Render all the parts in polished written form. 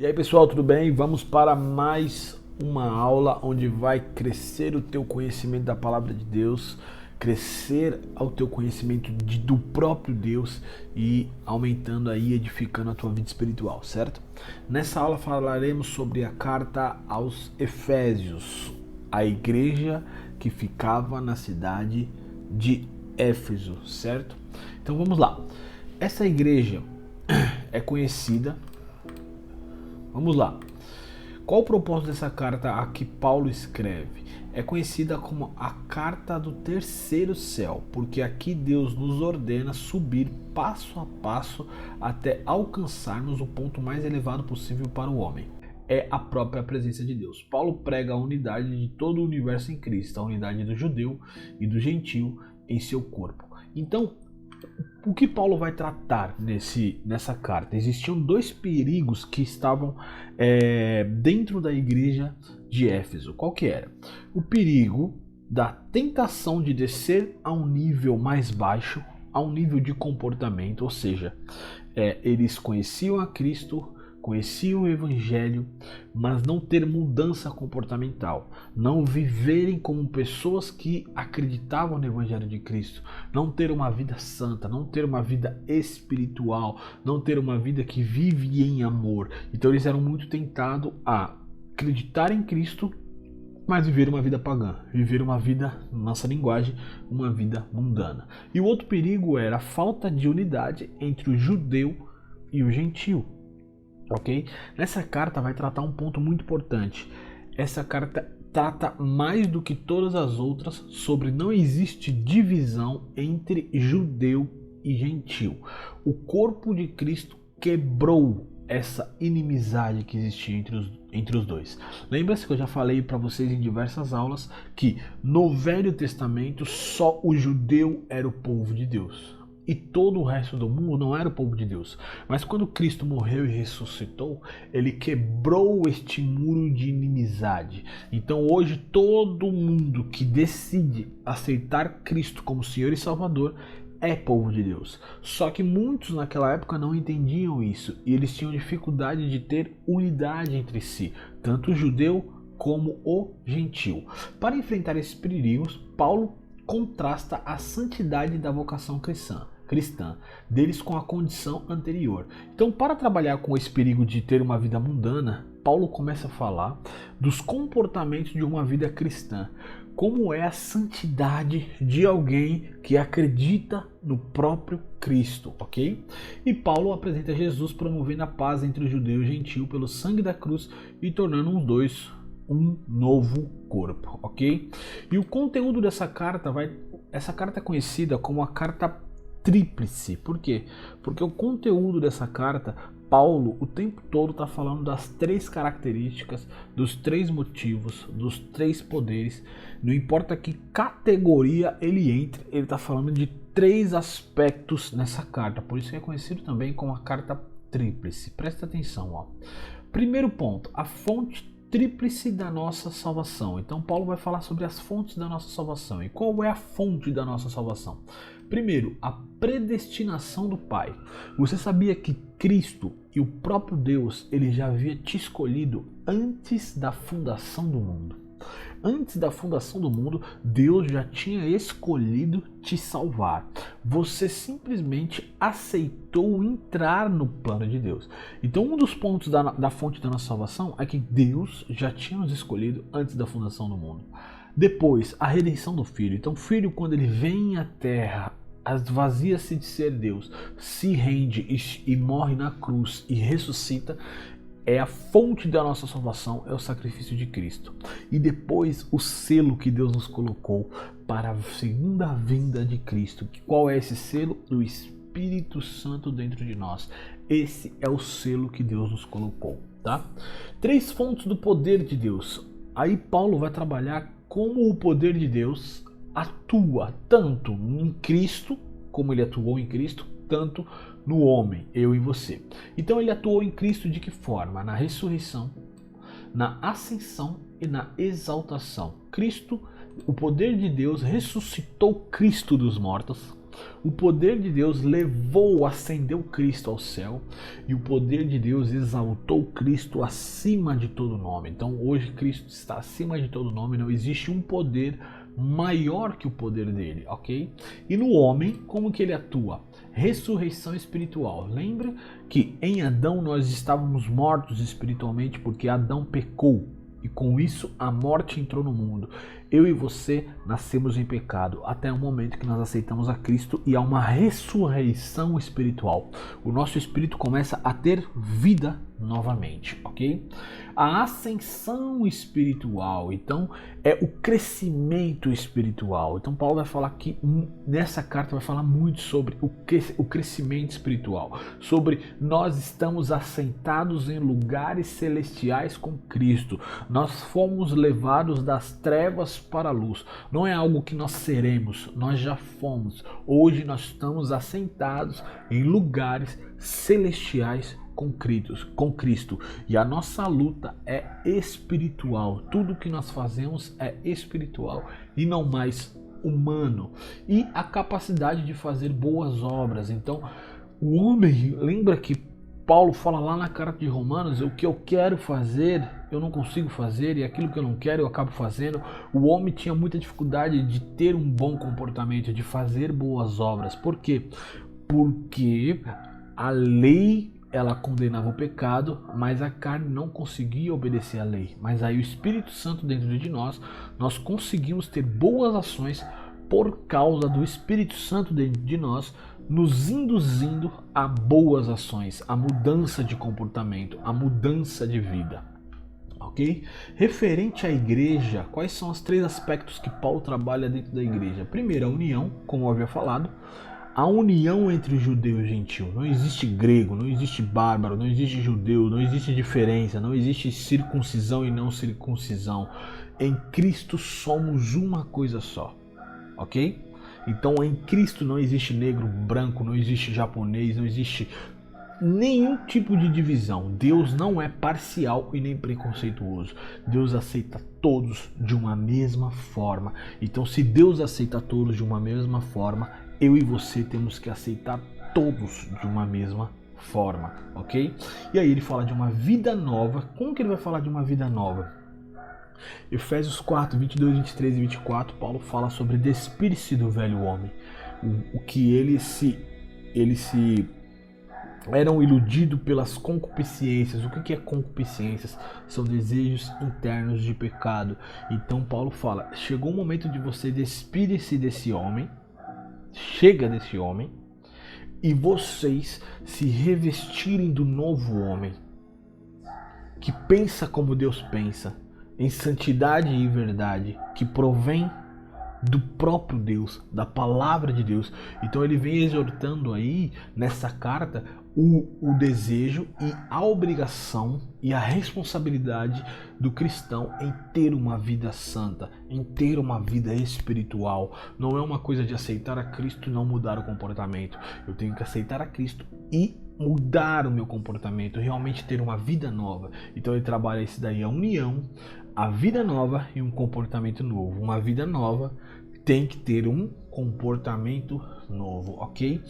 E aí pessoal, tudo bem? Vamos para mais uma aula onde vai crescer o teu conhecimento da palavra de Deus, crescer ao teu conhecimento do próprio Deus e aumentando aí, edificando a tua vida espiritual, certo? Nessa aula falaremos sobre a carta aos Efésios, a igreja que ficava na cidade de Éfeso, certo? Então vamos lá. Essa igreja é conhecida. Vamos lá. Qual o propósito dessa carta a que Paulo escreve? É conhecida como a carta do terceiro céu, porque aqui Deus nos ordena subir passo a passo até alcançarmos o ponto mais elevado possível para o homem. É a própria presença de Deus. Paulo prega a unidade de todo o universo em Cristo, a unidade do judeu e do gentio em seu corpo. Então, o que Paulo vai tratar nessa carta? Existiam dois perigos que estavam dentro da igreja de Éfeso. Qual que era? O perigo da tentação de descer a um nível mais baixo, a um nível de comportamento, ou seja, eles conheciam a Cristo, conheciam o Evangelho, mas não ter mudança comportamental, não viverem como pessoas que acreditavam no Evangelho de Cristo, não ter uma vida santa, não ter uma vida espiritual, não ter uma vida que vive em amor. Então eles eram muito tentados a acreditar em Cristo, mas viver uma vida pagã, viver uma vida, nossa linguagem, uma vida mundana. E o outro perigo era a falta de unidade entre o judeu e o gentio. Ok? Nessa carta vai tratar um ponto muito importante. Essa carta trata mais do que todas as outras sobre não existe divisão entre judeu e gentio. O corpo de Cristo quebrou essa inimizade que existia entre os dois. Lembra-se que eu já falei para vocês em diversas aulas que no Velho Testamento só o judeu era o povo de Deus. E todo o resto do mundo não era o povo de Deus. Mas quando Cristo morreu e ressuscitou, ele quebrou este muro de inimizade. Então hoje todo mundo que decide aceitar Cristo como Senhor e Salvador é povo de Deus. Só que muitos naquela época não entendiam isso e eles tinham dificuldade de ter unidade entre si, tanto o judeu como o gentio. Para enfrentar esses perigos, Paulo contrasta a santidade da vocação cristã deles com a condição anterior. Então, para trabalhar com esse perigo de ter uma vida mundana, Paulo começa a falar dos comportamentos de uma vida cristã, como é a santidade de alguém que acredita no próprio Cristo, ok? E Paulo apresenta Jesus promovendo a paz entre o judeu e o gentio pelo sangue da cruz e tornando os dois um novo corpo, ok? E o conteúdo dessa carta essa carta é conhecida como a carta tríplice. Por quê? Porque o conteúdo dessa carta, Paulo o tempo todo está falando das três características, dos três motivos, dos três poderes. Não importa que categoria ele entre, ele está falando de três aspectos nessa carta. Por isso é conhecido também como a carta tríplice. Presta atenção, ó. Primeiro ponto, a fonte tríplice da nossa salvação. Então Paulo vai falar sobre as fontes da nossa salvação. E qual é a fonte da nossa salvação? Primeiro, a predestinação do Pai. Você sabia que Cristo e o próprio Deus, ele já havia te escolhido antes da fundação do mundo? Antes da fundação do mundo, Deus já tinha escolhido te salvar. Você simplesmente aceitou entrar no plano de Deus. Então, um dos pontos da fonte da nossa salvação é que Deus já tinha nos escolhido antes da fundação do mundo. Depois, a redenção do Filho. Então, o Filho, quando ele vem à Terra, esvazia-se de ser Deus, se rende e morre na cruz e ressuscita. É a fonte da nossa salvação, é o sacrifício de Cristo. E depois o selo que Deus nos colocou para a segunda vinda de Cristo. Qual é esse selo? O Espírito Santo dentro de nós. Esse é o selo que Deus nos colocou, tá? Três fontes do poder de Deus. Aí Paulo vai trabalhar como o poder de Deus atua tanto em Cristo, como ele atuou em Cristo, tanto no homem, eu e você. Então ele atuou em Cristo de que forma? Na ressurreição, na ascensão e na exaltação. Cristo, o poder de Deus ressuscitou Cristo dos mortos, O poder de Deus ascendeu Cristo ao céu, e o poder de Deus exaltou Cristo acima de todo nome. Então hoje Cristo está acima de todo nome, não existe um poder maior que o poder dele, ok? E no homem, como que ele atua? Ressurreição espiritual. Lembra que em Adão nós estávamos mortos espiritualmente porque Adão pecou. E com isso a morte entrou no mundo. Eu e você nascemos em pecado até o momento que nós aceitamos a Cristo e há uma ressurreição espiritual. O nosso espírito começa a ter vida novamente, ok? A ascensão espiritual, então, é o crescimento espiritual. Então Paulo vai falar aqui, nessa carta vai falar muito sobre o crescimento espiritual, sobre nós estamos assentados em lugares celestiais com Cristo. Nós fomos levados das trevas para a luz. Não é algo que nós seremos, nós já fomos. Hoje nós estamos assentados em lugares celestiais com Cristo. E a nossa luta é espiritual. Tudo que nós fazemos é espiritual e não mais humano. E a capacidade de fazer boas obras. Então, o homem, lembra que Paulo fala lá na carta de Romanos, o que eu quero fazer, eu não consigo fazer, e aquilo que eu não quero, eu acabo fazendo. O homem tinha muita dificuldade de ter um bom comportamento, de fazer boas obras. Por quê? Porque a lei, ela condenava o pecado, mas a carne não conseguia obedecer à lei. Mas aí o Espírito Santo dentro de nós conseguimos ter boas ações por causa do Espírito Santo dentro de nós, nos induzindo a boas ações, a mudança de comportamento, a mudança de vida. Ok? Referente à igreja, quais são os 3 aspectos que Paulo trabalha dentro da igreja? Primeiro, a união, como eu havia falado. A união entre judeu e gentil. Não existe grego, não existe bárbaro, não existe judeu, não existe diferença, não existe circuncisão e não circuncisão. Em Cristo somos uma coisa só, ok? Então em Cristo não existe negro, branco, não existe japonês, não existe nenhum tipo de divisão. Deus não é parcial e nem preconceituoso. Deus aceita todos de uma mesma forma. Então se Deus aceita todos de uma mesma forma, eu e você temos que aceitar todos de uma mesma forma, ok? E aí ele fala de uma vida nova. Como que ele vai falar de uma vida nova? Efésios 4, 22, 23 e 24, Paulo fala sobre despir-se do velho homem. O que eles eram iludidos pelas concupiscências. O que é concupiscências? São desejos internos de pecado. Então Paulo fala, chegou o momento de você despir-se desse homem. Chega desse homem e vocês se revestirem do novo homem que pensa como Deus pensa, em santidade e verdade, que provém do próprio Deus, da palavra de Deus. Então ele vem exortando aí nessa carta o desejo e a obrigação e a responsabilidade do cristão em ter uma vida santa, em ter uma vida espiritual. Não é uma coisa de aceitar a Cristo e não mudar o comportamento. Eu tenho que aceitar a Cristo e mudar o meu comportamento, realmente ter uma vida nova. Então ele trabalha isso daí, a união, a vida nova e um comportamento novo. Uma vida nova tem que ter um comportamento novo, ok?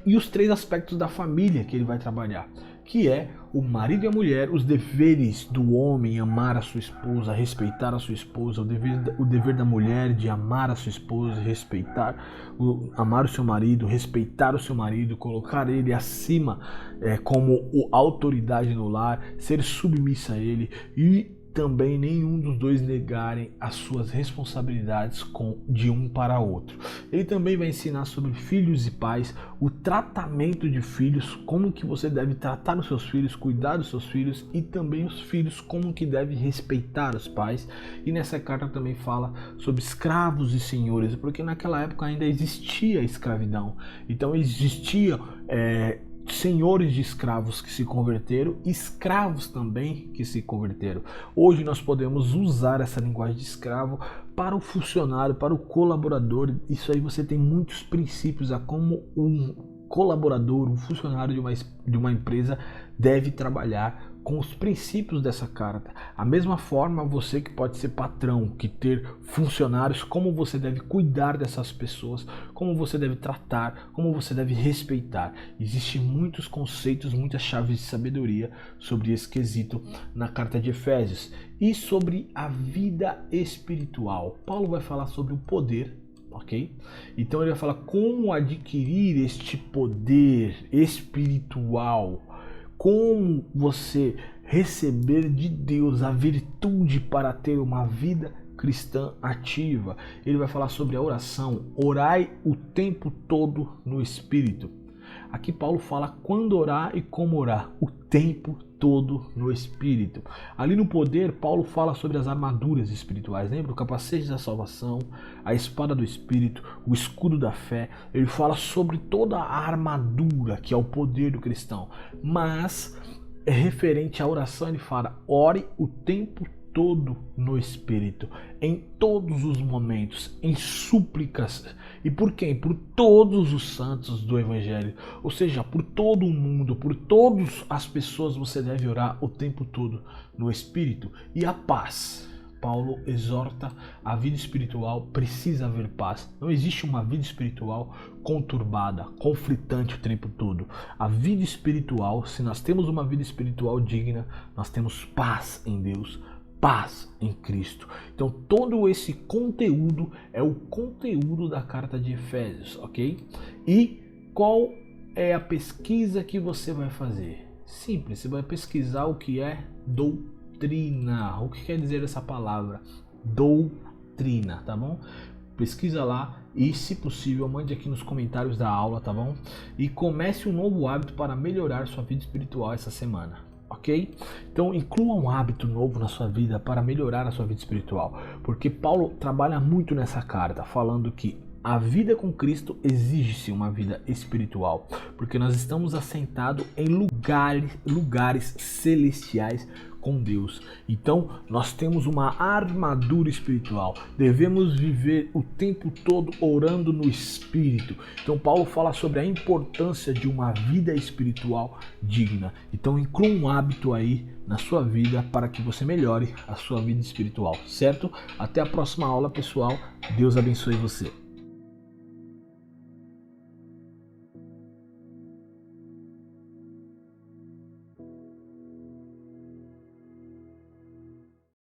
E os 3 aspectos da família que ele vai trabalhar, que é o marido e a mulher, os deveres do homem, amar a sua esposa, respeitar a sua esposa, o dever da mulher de amar a sua esposa, amar o seu marido, respeitar o seu marido, colocar ele acima como autoridade no lar, ser submissa a ele e também nenhum dos dois negarem as suas responsabilidades de um para outro. Ele também vai ensinar sobre filhos e pais, o tratamento de filhos, como que você deve tratar os seus filhos, cuidar dos seus filhos e também os filhos como que devem respeitar os pais. E nessa carta também fala sobre escravos e senhores, porque naquela época ainda existia escravidão. Então existia senhores de escravos que se converteram, escravos também que se converteram. Hoje nós podemos usar essa linguagem de escravo para o funcionário, para o colaborador. Isso aí você tem muitos princípios a como um colaborador, um funcionário de uma empresa deve trabalhar com os princípios dessa carta. A mesma forma, você que pode ser patrão, que ter funcionários, como você deve cuidar dessas pessoas, como você deve tratar, como você deve respeitar. Existem muitos conceitos, muitas chaves de sabedoria sobre esse quesito na carta de Efésios. E sobre a vida espiritual. Paulo vai falar sobre o poder, ok? Então ele vai falar como adquirir este poder espiritual, como você receber de Deus a virtude para ter uma vida cristã ativa. Ele vai falar sobre a oração, orai o tempo todo no Espírito. Aqui Paulo fala quando orar e como orar, o tempo todo no Espírito. Ali no poder, Paulo fala sobre as armaduras espirituais. Lembra? O capacete da salvação, a espada do Espírito, o escudo da fé. Ele fala sobre toda a armadura que é o poder do cristão. Mas é referente à oração, ele fala, ore o tempo todo no Espírito, em todos os momentos, em súplicas. E por quem? Por todos os santos do Evangelho. Ou seja, por todo o mundo, por todas as pessoas você deve orar o tempo todo no Espírito. E a paz. Paulo exorta a vida espiritual, precisa haver paz. Não existe uma vida espiritual conturbada, conflitante o tempo todo. A vida espiritual, se nós temos uma vida espiritual digna, nós temos paz em Deus, paz em Cristo. Então todo esse conteúdo é o conteúdo da carta de Efésios, ok? E qual é a pesquisa que você vai fazer? Simples, você vai pesquisar o que é doutrina. O que quer dizer essa palavra? Doutrina, tá bom? Pesquisa lá e, se possível, mande aqui nos comentários da aula, tá bom? E comece um novo hábito para melhorar sua vida espiritual essa semana. Ok? Então inclua um hábito novo na sua vida para melhorar a sua vida espiritual, porque Paulo trabalha muito nessa carta, falando que a vida com Cristo exige-se uma vida espiritual, porque nós estamos assentados em lugares celestiais com Deus. Então nós temos uma armadura espiritual, devemos viver o tempo todo orando no Espírito. Então Paulo fala sobre a importância de uma vida espiritual digna. Então inclua um hábito aí na sua vida para que você melhore a sua vida espiritual, certo? Até a próxima aula, pessoal. Deus abençoe você.